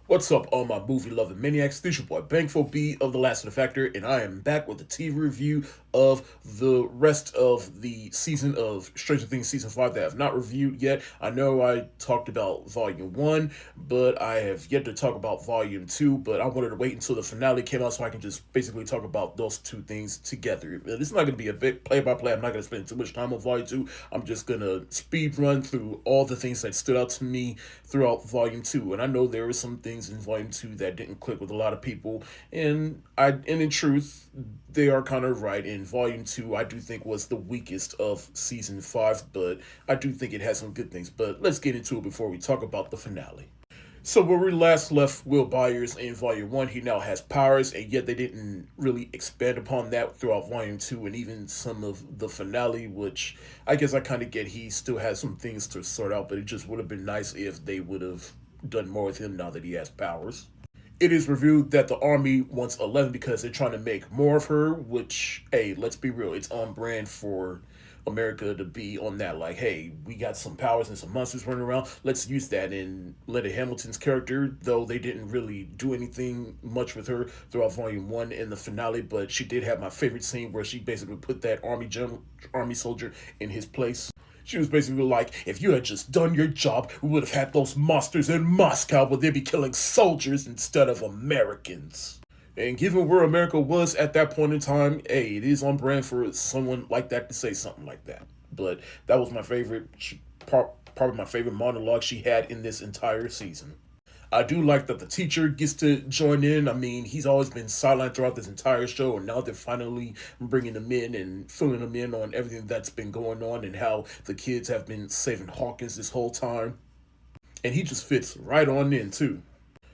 What's up, all my movie-loving maniacs? This your boy Bankful B of the Lassiter Factor, and I am back with a TV review of the rest of the season of Stranger Things Season 5 that I have not reviewed yet. I know I talked about Volume 1, but I have yet to talk about Volume 2, but I wanted to wait until the finale came out so I can just basically talk about those two things together. This is not going to be a big play-by-play. I'm not going to spend too much time on Volume 2. I'm just going to speed run through all the things that stood out to me throughout Volume 2, and I know there were some things in Volume 2 that didn't click with a lot of people, and in truth, they are kind of right. In Volume 2, I do think was the weakest of Season 5, but I do think it has some good things. But let's get into it before we talk about the finale. So where we last left Will Byers in Volume 1, he now has powers, and yet they didn't really expand upon that throughout Volume 2 and even some of the finale, which I guess I kind of get he still has some things to sort out, but it just would have been nice if they would have done more with him now that he has powers. It is revealed that the army wants 11 because they're trying to make more of her, which, hey, let's be real, it's on brand for America to be on that. Like, hey, we got some powers and some monsters running around. Let's use that. In Linda Hamilton's character, though they didn't really do anything much with her throughout Volume 1 in the finale, but she did have my favorite scene where she basically put that army soldier in his place. She was basically like, if you had just done your job, we would have had those monsters in Moscow, but they'd be killing soldiers instead of Americans. And given where America was at that point in time, hey, it is on brand for someone like that to say something like that. But that was my favorite, probably my favorite monologue she had in this entire season. I do like that the teacher gets to join in. I mean, he's always been sidelined throughout this entire show, and now they're finally bringing him in and filling him in on everything that's been going on and how the kids have been saving Hawkins this whole time. And he just fits right on in, too.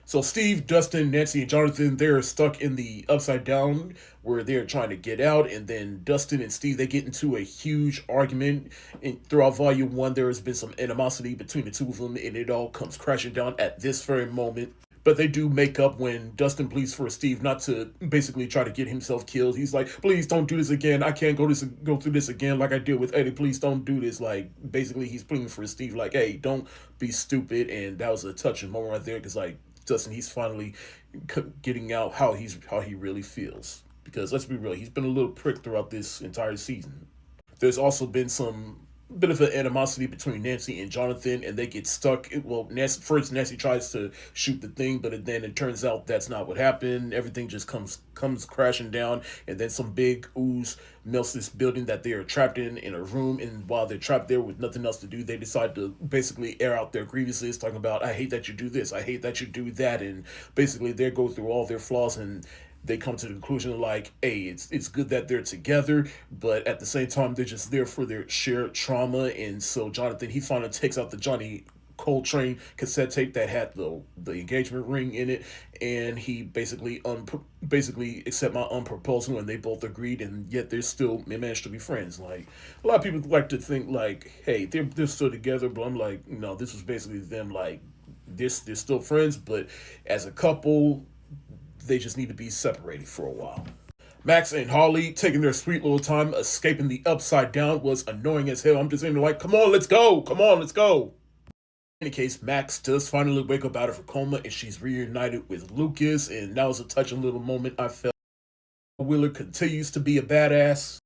So Steve, Dustin, Nancy, and Jonathan, they're stuck in the upside down where they're trying to get out, and then Dustin and Steve, they get into a huge argument. And throughout Volume 1, there has been some animosity between the two of them, and it all comes crashing down at this very moment. But they do make up when Dustin pleads for Steve not to basically try to get himself killed. He's like, please don't do this again. I can't go through this again like I did with Eddie. Please don't do this. Like, basically, he's pleading for Steve, like, hey, don't be stupid. And that was a touching moment right there because, like, Dustin, he's finally getting out how he really feels. Because let's be real, he's been a little prick throughout this entire season. There's also been some bit of an animosity between Nancy and Jonathan, and they get stuck. Well, Nancy tries to shoot the thing, but then it turns out that's not what happened. Everything just comes crashing down, and then some big ooze melts this building that they are trapped in a room. And while they're trapped there with nothing else to do, they decide to basically air out their grievances, talking about, I hate that you do this, I hate that you do that, and basically they go through all their flaws, and they come to the conclusion like, hey, it's good that they're together, but at the same time they're just there for their shared trauma. And so Jonathan, he finally takes out the Johnny Coltrane cassette tape that had the engagement ring in it, and he basically accept my proposal, and they both agreed, and yet they managed to be friends. Like, a lot of people like to think like, hey, they're still together, but I'm like, no, this was basically them like they're still friends, but as a couple they just need to be separated for a while. Max and Holly taking their sweet little time escaping the upside down was annoying as hell. I'm just saying, like, come on, let's go. Come on, let's go. In any case, Max does finally wake up out of her coma, and she's reunited with Lucas, and that was a touching little moment. I felt Wheeler continues to be a badass.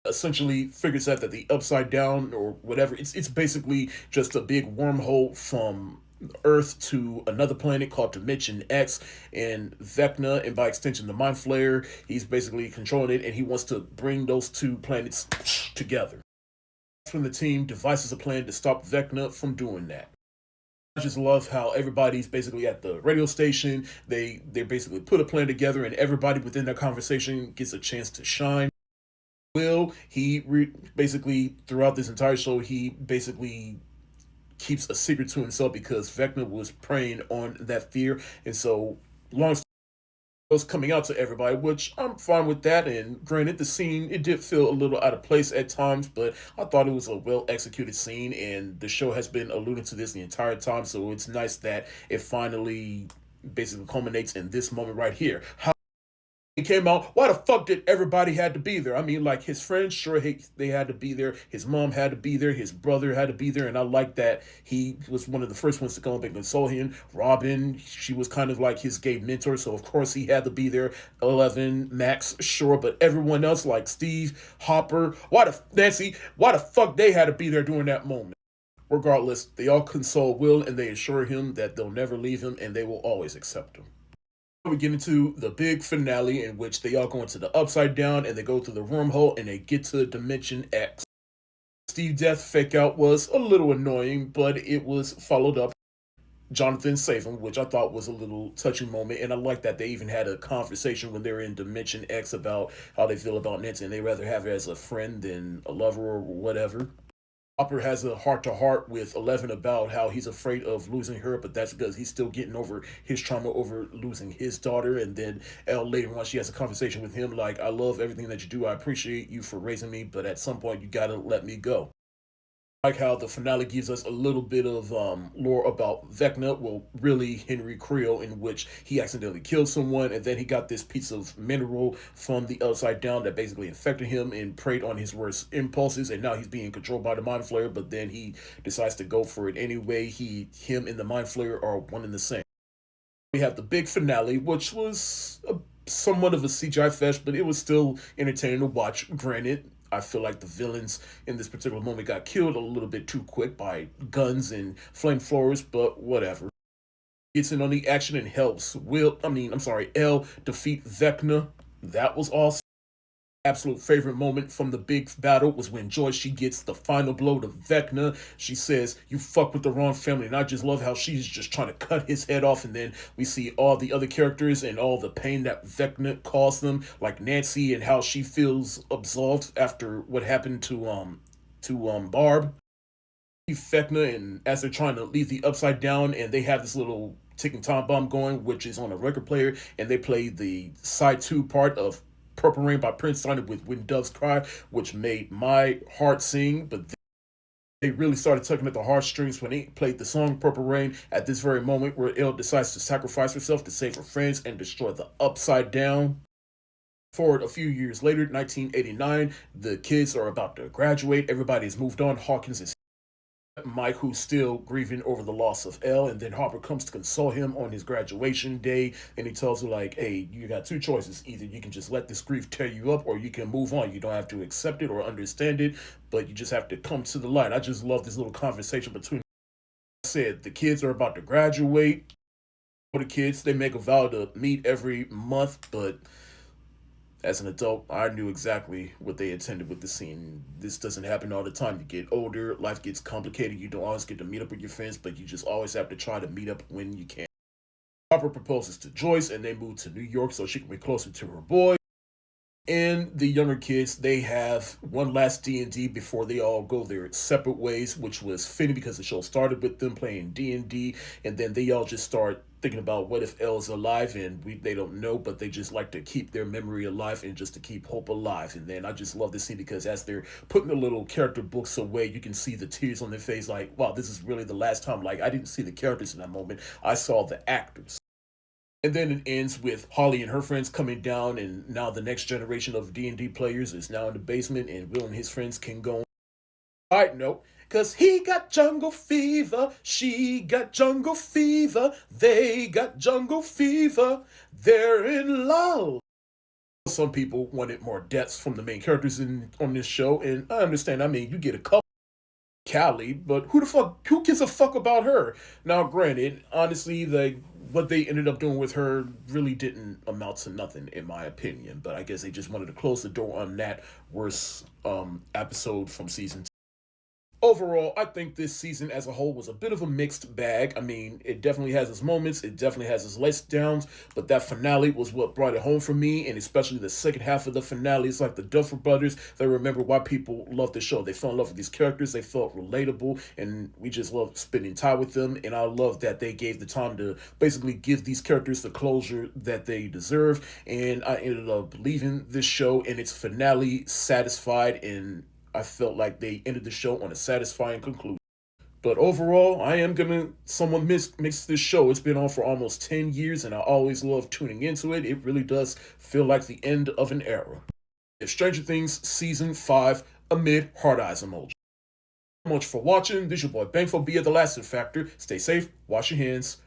Essentially figures out that the upside down or whatever, it's basically just a big wormhole from Earth to another planet called Dimension X, and Vecna, and by extension the Mind Flayer, he's basically controlling it, and he wants to bring those two planets together. That's when the team devises a plan to stop Vecna from doing that. I just love how everybody's basically at the radio station. They basically put a plan together, and everybody within that conversation gets a chance to shine. Will, basically throughout this entire show, he basically keeps a secret to himself because Vecna was preying on that fear, and so long story was coming out to everybody, which I'm fine with that. And granted, the scene, it did feel a little out of place at times, but I thought it was a well executed scene, and the show has been alluding to this the entire time, so it's nice that it finally basically culminates in this moment right here. He came out. Why the fuck did everybody had to be there? I mean, like his friends, sure, they had to be there. His mom had to be there. His brother had to be there, and I like that he was one of the first ones to come up and console him. Robin, she was kind of like his gay mentor, so of course he had to be there. 11, Max, sure, but everyone else like Steve, Hopper, why the Nancy, why the fuck they had to be there during that moment? Regardless, they all console Will and they assure him that they'll never leave him and they will always accept him. We get into the big finale in which they all go into the upside down and they go through the wormhole and they get to Dimension X. Steve Death fake out was a little annoying, but it was followed up. Jonathan save him, which I thought was a little touching moment, and I like that they even had a conversation when they were in Dimension X about how they feel about Nancy, and they rather have her as a friend than a lover or whatever. Hopper has a heart to heart with 11 about how he's afraid of losing her, but that's because he's still getting over his trauma over losing his daughter. And then Elle later on, she has a conversation with him like, I love everything that you do. I appreciate you for raising me, but at some point, you gotta let me go. Like how the finale gives us a little bit of lore about Vecna, well, really Henry Creel, in which he accidentally killed someone, and then he got this piece of mineral from the Upside Down that basically infected him and preyed on his worst impulses, and now he's being controlled by the Mind Flayer, but then he decides to go for it anyway. Him and the Mind Flayer are one and the same. We have the big finale, which was somewhat of a CGI fest, but it was still entertaining to watch. Granted, I feel like the villains in this particular moment got killed a little bit too quick by guns and flamethrowers, but whatever. Gets in on the action and helps Elle defeat Vecna. That was awesome. Absolute favorite moment from the big battle was when Joyce, she gets the final blow to Vecna. She says, you fuck with the wrong family. And I just love how she's just trying to cut his head off. And then we see all the other characters and all the pain that Vecna caused them, like Nancy and how she feels absolved after what happened to Barb. Vecna, and as they're trying to leave the Upside Down, and they have this little ticking time bomb going, which is on a record player, and they play the side 2 part of Purple Rain by Prince started with When Doves Cry, which made my heart sing, but they really started tugging at the heartstrings when they played the song Purple Rain at this very moment where Elle decides to sacrifice herself to save her friends and destroy the Upside Down. Forward a few years later, 1989, the kids are about to graduate. Everybody's moved on. Hawkins is Mike, who's still grieving over the loss of Elle, and then Harper comes to console him on his graduation day, and he tells her like, hey, you got two choices. Either you can just let this grief tear you up, or you can move on. You don't have to accept it or understand it, but you just have to come to the light. I just love this little conversation between them. I said the kids are about to graduate. For the kids, they make a vow to meet every month, but as an adult, I knew exactly what they intended with the scene. This doesn't happen all the time. You get older, life gets complicated. You don't always get to meet up with your friends, but you just always have to try to meet up when you can. Harper proposes to Joyce, and they move to New York so she can be closer to her boy. And the younger kids, they have one last D&D before they all go their separate ways, which was fitting because the show started with them playing D&D, and then they all just start thinking about what if Elle's alive, and they don't know, but they just like to keep their memory alive and just to keep hope alive. And then I just love this scene because as they're putting the little character books away, you can see the tears on their face like, wow, this is really the last time. Like, I didn't see the characters in that moment. I saw the actors. And then it ends with Holly and her friends coming down, and now the next generation of D&D players is now in the basement, and Will and his friends can go on. Side note, cause he got jungle fever, she got jungle fever, they got jungle fever, they're in love. Some people wanted more deaths from the main characters on this show, and I understand. I mean, you get a couple. Callie, but who gives a fuck about her? Now, granted, honestly, what they ended up doing with her really didn't amount to nothing, in my opinion. But I guess they just wanted to close the door on that worst episode from season 2. Overall, I think this season as a whole was a bit of a mixed bag. I mean, it definitely has its moments, it definitely has its letdowns, but that finale was what brought it home for me, and especially the second half of the finale. It's like the Duffer Brothers. They remember why people love the show. They fell in love with these characters, they felt relatable, and we just loved spending time with them, and I love that they gave the time to basically give these characters the closure that they deserve, and I ended up leaving this show and its finale satisfied, and I felt like they ended the show on a satisfying conclusion. But overall, I am gonna somewhat miss this show. It's been on for almost 10 years, and I always love tuning into it. It really does feel like the end of an era. It's Stranger Things Season 5 amid hard eyes emoji. Thank you so much for watching. This is your boy Bangful B of the Lassiter Factor. Stay safe, wash your hands,